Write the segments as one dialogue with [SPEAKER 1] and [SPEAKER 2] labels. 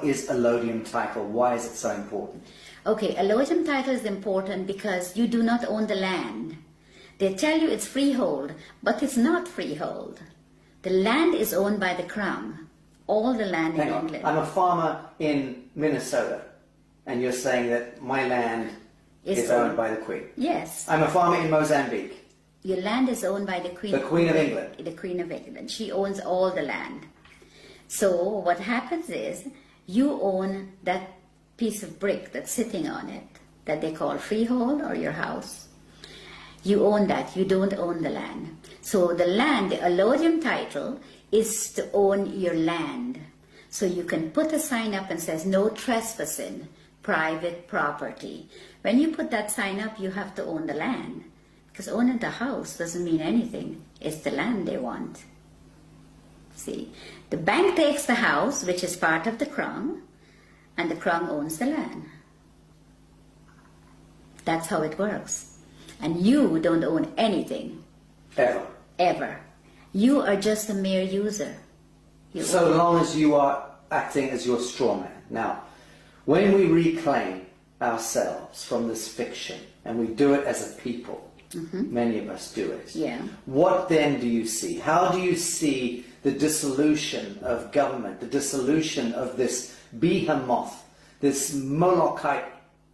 [SPEAKER 1] is allodium title? Why is it so important?
[SPEAKER 2] Okay, allodium title is important because you do not own the land. They tell you it's freehold, but it's not freehold. The land is owned by the Crown. All the land in England.
[SPEAKER 1] I'm a farmer in Minnesota, and you're saying that my land is owned by the Queen.
[SPEAKER 2] Yes.
[SPEAKER 1] I'm a farmer in Mozambique.
[SPEAKER 2] Your land is owned by the Queen.
[SPEAKER 1] The Queen of England.
[SPEAKER 2] The Queen of England. She owns all the land. So what happens is you own that piece of brick that's sitting on it, that they call freehold or your house. You own that. You don't own the land. So the land, the allodium title, is to own your land. So you can put a sign up and says no trespassing, private property. When you put that sign up, you have to own the land. Because owning the house doesn't mean anything. It's the land they want. See, the bank takes the house, which is part of the Crown, and the Crown owns the land. That's how it works. And you don't own anything.
[SPEAKER 1] Ever.
[SPEAKER 2] Ever. You are just a mere user.
[SPEAKER 1] So long as you are acting as your straw man. Now, when we reclaim ourselves from this fiction, and we do it as a people, many of us do it, what then do you see? How do you see the dissolution of government, the dissolution of this behemoth, this Molochite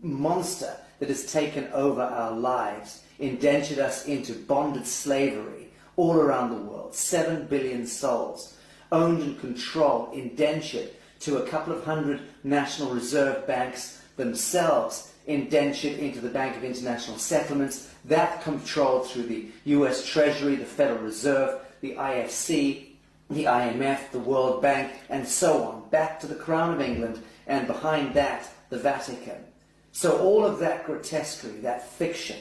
[SPEAKER 1] monster that has taken over our lives, indentured us into bonded slavery all around the world, 7 billion souls, owned and controlled, indentured to a couple of hundred national reserve banks themselves, indentured into the Bank of International Settlements, that controlled through the US Treasury, the Federal Reserve, the IFC, the IMF, the World Bank, and so on, back to the Crown of England, and behind that, the Vatican. So all of that grotesquerie, that fiction,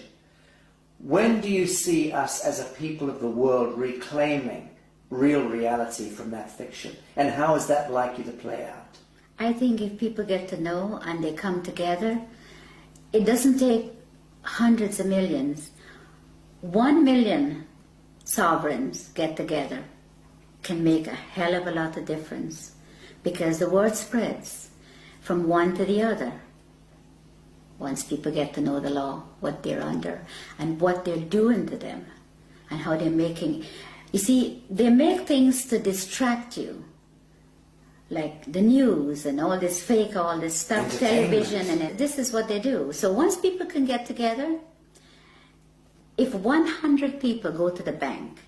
[SPEAKER 1] when do you see us as a people of the world reclaiming real reality from that fiction? And how is that likely to play out?
[SPEAKER 2] I think if people get to know and they come together, it doesn't take hundreds of millions. 1 million sovereigns get together can make a hell of a lot of difference, because the word spreads from one to the other. Once people get to know the law, what they're under, and what they're doing to them, and how they're making... You see, they make things to distract you, like the news and all this fake, all this stuff, television, and this is what they do. So once people can get together, if 100 people go to the bank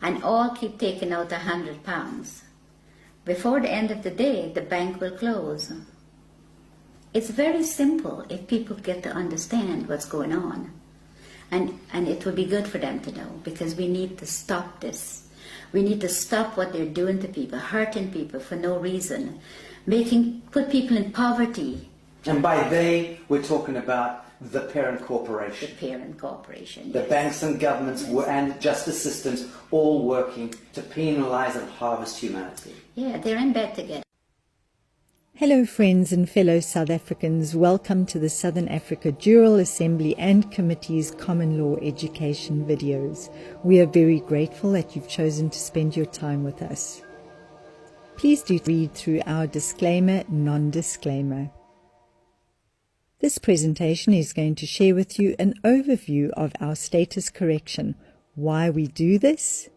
[SPEAKER 2] and all keep taking out £100, before the end of the day, the bank will close. It's very simple if people get to understand what's going on. And it will be good for them to know, because we need to stop this. We need to stop what they're doing to people, hurting people for no reason, put people in poverty.
[SPEAKER 1] And by they, we're talking about the parent corporation.
[SPEAKER 2] The parent corporation,
[SPEAKER 1] The banks and governments and justice systems all working to penalise and harvest humanity.
[SPEAKER 2] Yeah, they're in bed together.
[SPEAKER 3] Hello friends and fellow South Africans, welcome to the Southern Africa Dual Assembly and Committee's Common Law Education videos. We are very grateful that you've chosen to spend your time with us. Please do read through our disclaimer, non-disclaimer. This presentation is going to share with you an overview of our status correction, why we do this,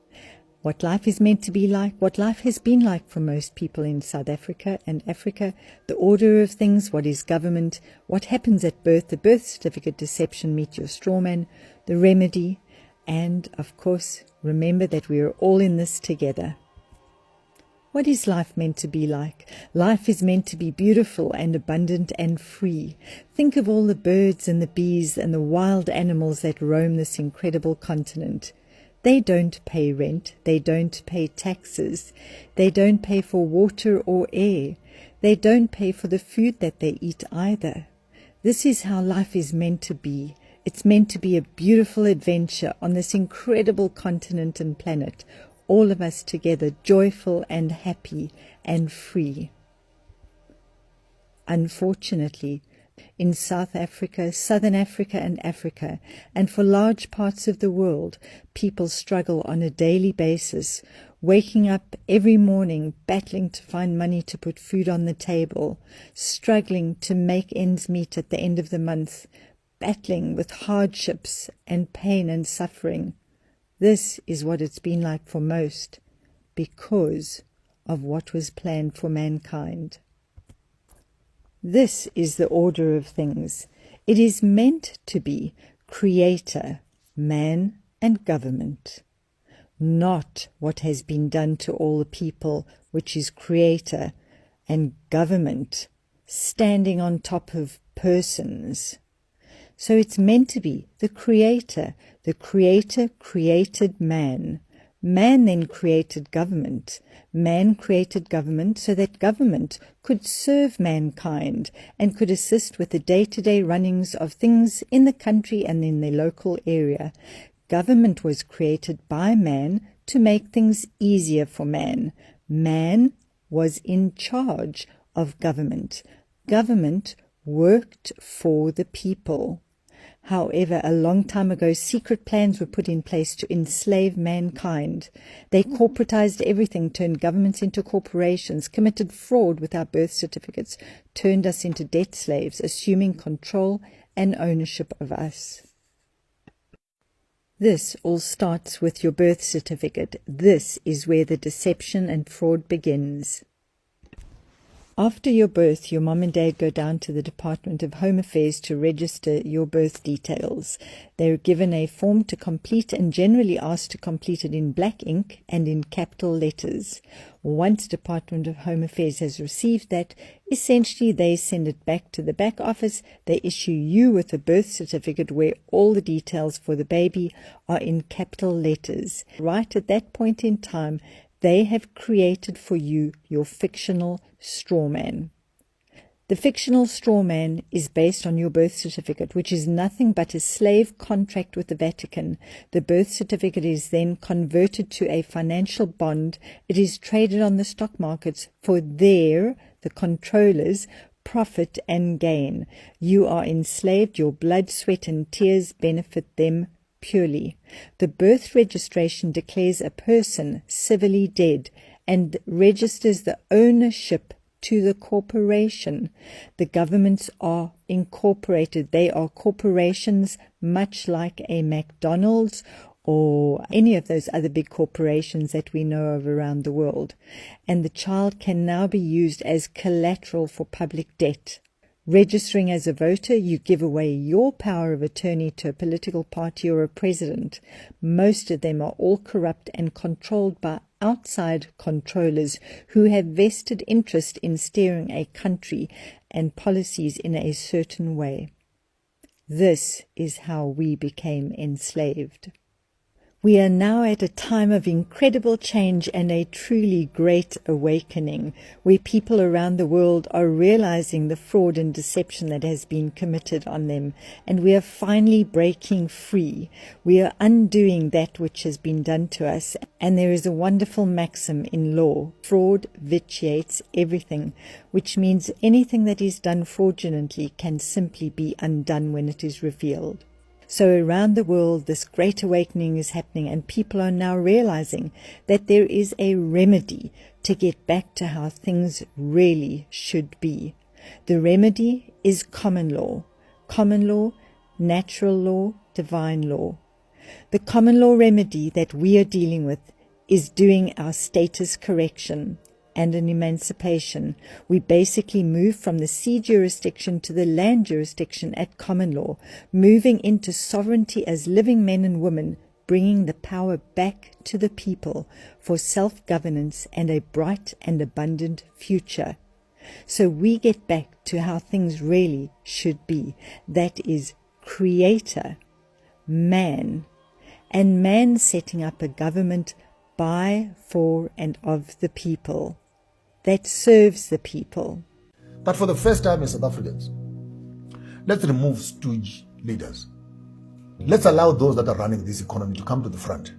[SPEAKER 3] what life is meant to be like, what life has been like for most people in South Africa and Africa, the order of things, what is government, what happens at birth, the birth certificate deception, meet your straw man, the remedy, and, of course, remember that we are all in this together. What is life meant to be like? Life is meant to be beautiful and abundant and free. Think of all the birds and the bees and the wild animals that roam this incredible continent. They don't pay rent, they don't pay taxes, they don't pay for water or air, they don't pay for the food that they eat either. This is how life is meant to be. It's meant to be a beautiful adventure on this incredible continent and planet, all of us together, joyful and happy and free. Unfortunately, in South Africa, Southern Africa and Africa, and for large parts of the world, people struggle on a daily basis waking up every morning, battling to find money to put food on the table, struggling to make ends meet at the end of the month, battling with hardships and pain and suffering. This is what it's been like for most, because of what was planned for mankind. This is the order of things. It is meant to be creator, man, and government, not what has been done to all the people, which is creator and government, standing on top of persons. So it's meant to be the creator. The creator created man. Man then created government. Man created government so that government could serve mankind and could assist with the day-to-day runnings of things in the country and in the local area. Government was created by man to make things easier for man. Man was in charge of government. Government worked for the people. However, a long time ago, secret plans were put in place to enslave mankind. They corporatized everything, turned governments into corporations, committed fraud with our birth certificates, turned us into debt slaves, assuming control and ownership of us. This all starts with your birth certificate. This is where the deception and fraud begins. After your birth, your mom and dad go down to the Department of Home Affairs to register your birth details. They're given a form to complete and generally asked to complete it in black ink and in capital letters. Once Department of Home Affairs has received that, essentially they send it back to the back office. They issue you with a birth certificate where all the details for the baby are in capital letters. Right at that point in time, they have created for you your fictional straw man. The fictional straw man is based on your birth certificate, which is nothing but a slave contract with the Vatican. The birth certificate is then converted to a financial bond. It is traded on the stock markets for the controllers, profit and gain. You are enslaved. Your blood, sweat and tears benefit them purely. The birth registration declares a person civilly dead and registers the ownership to the corporation. The governments are incorporated. They are corporations, much like a McDonald's or any of those other big corporations that we know of around the world. And the child can now be used as collateral for public debt. Registering as a voter, you give away your power of attorney to a political party or a president. Most of them are all corrupt and controlled by outside controllers who have vested interest in steering a country and policies in a certain way. This is how we became enslaved. We are now at a time of incredible change and a truly great awakening, where people around the world are realizing the fraud and deception that has been committed on them, and we are finally breaking free. We are undoing that which has been done to us, and there is a wonderful maxim in law: fraud vitiates everything, which means anything that is done fraudulently can simply be undone when it is revealed. So around the world, this great awakening is happening, and people are now realizing that there is a remedy to get back to how things really should be. The remedy is common law, natural law, divine law. The common law remedy that we are dealing with is doing our status correction and an emancipation. We basically move from the sea jurisdiction to the land jurisdiction at common law, moving into sovereignty as living men and women, bringing the power back to the people for self-governance and a bright and abundant future. So we get back to how things really should be. That is creator, man, and man setting up a government by, for, and of the people that serves the people.
[SPEAKER 4] But for the first time as South Africans, let's remove stooge leaders. Let's allow those that are running this economy to come to the front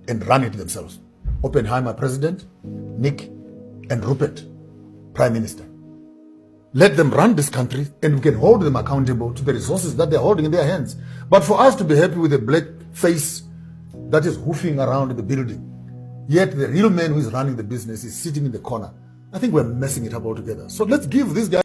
[SPEAKER 4] and run it themselves. Oppenheimer, President, Nick, and Rupert, Prime Minister. Let them run this country and we can hold them accountable to the resources that they're holding in their hands. But for us to be happy with a black face that is hoofing around the building Yet the real man who is running the business is sitting in the corner. I think we're messing it up altogether. So let's give these guys